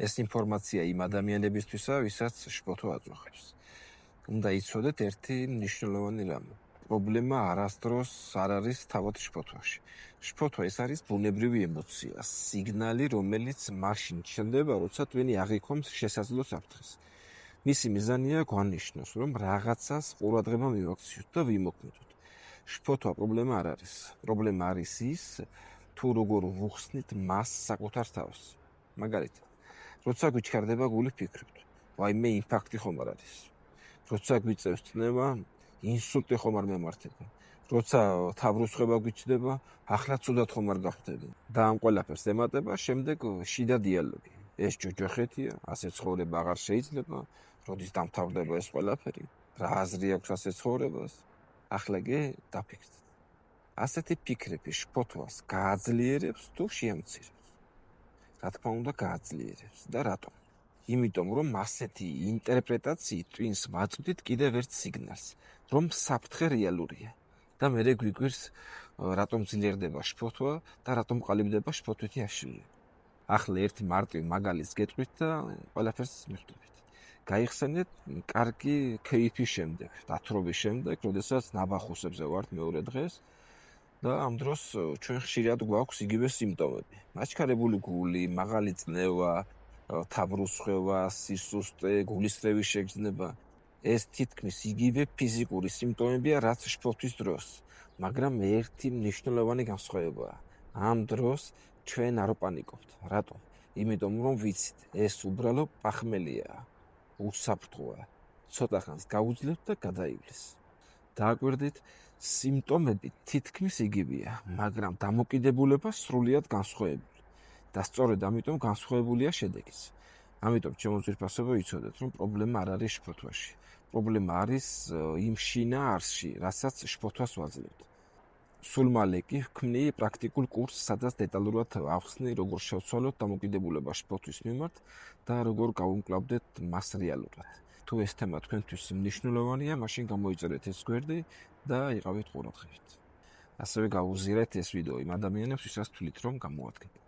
ეს ინფორმაცია იმ ადამიანებისთვისა, ვისაც შფოთვა აწუხებს. უნდა იცოდეთ ერთი მნიშვნელოვანი რამე. პრობლემა არასდროს არ არის თავად შფოთვაში. შფოთვა ეს არის ბუნებრივი ემოცია, სიგნალი, რომელიც მაშინ ჩნდება, როცა თქვენი აღიქომს შესაძლო საფრთხეს. მისი მიზანია გვანიშნოს, რომ რაღაცას ყურადღება მივაქციოთ და ვიმოქმედოთ. შფოთვა პრობლემა არ არის. პრობლემა არის ის, თუ როგორ ვუხსნით მას საკუთარ თავს. მაგალითად, როცა გვიჩქარდება გული ვფიქრობთ, ვაიმე ინფარქტი ხომ არ არის. როცა გვიწევს წნევა, ინსულტი ხომ არ მემართება. როცა თავრუსხება გვიჩნდება, ახლა ცუდად ხომ არ გახვდები. და ამ ყველაფერს ემატება შემდეგ შიდა დიალოგი. ეს ჯოჯოხეთია, ასე ცხოვრება აღარ შეიძლება, როდის დამთავრდება ეს ყველაფერი, რა აზრი აქვს ასე ცხოვრებას. ახლა კი დაფიქრდით. ასეთი ფიქრები შფოთვას გააძლიერებს თუ შეამცირებს? რა თქმა უნდა, გააძლიერებს. და რატომ? იმიტომ, რომ ასეთი ინტერპრეტაციით twins ვაწვდით კიდევ ერთ სიგნალს, რომ საფრთხე რეალურია. და მერე გვიგვირს, რატომ ძლიერდება შფოთვა და რატომ ყალიბდება შფოთვითი აშლილება. ახლა ერთი მარტივ მაგალითს გეტყვით და ყველაფერს მიხვდებით. გაიხსენეთ კარგი кейფის შემდეგ, დათრობის შემდეგ, როდესაც ნაბახუსებზე ვართ მეორე დღეს და ამ დროს ჩვენ ხშირად გვაქვს იგივე სიმპტომები. მაჩქარებული გული, მაღალი წნევა, თავრუსხევა, სისუსტე, გულისრევის შეგრძნება. ეს თითქმის იგივე ფიზიკური სიმპტომებია, რაც შფოთვის დროს, მაგრამ ერთი მნიშვნელოვანი განსხვავებაა. ამ დროს ჩვენ არ ვპანიკობთ. რატომ? იმიტომ რომ ვიცით, ეს უბრალო პახმელია, უსაფრთხოა. ცოტა ხანს გაუძლევთ და გადაივლის. დააკვირდით, სიმპტომები თითქმის იგივეა, მაგრამ დამოკიდებულება სრულიად განსხვავებული. და სწორედ ამიტომ განსხვავებულია შედეგიც. ამიტომ ჩემო ძვირფასებო იცოდეთ, რომ პრობლემა არ არის შფოთვაში. პრობლემა არის იმ შინაარსში, რასაც შფოთვას ვაძლევთ. სულ მალე კი ვქმნი პრაქტიკულ კურსს, სადაც დეტალურად ავხსნი, როგორ შევცვალოთ დამოკიდებულება შფოთვის მიმართ და როგორ გავუმკლავდეთ მას რეალურად. თუ ეს თემა თქვენთვის მნიშვნელოვანია, მაშინ გამოიწერეთ ეს გვერდი და იყავით ყურადღებით. ასევე გაუზიარეთ ეს ვიდეო იმ ადამიანებს, ვისაც თვლით, რომ გამოადგენ.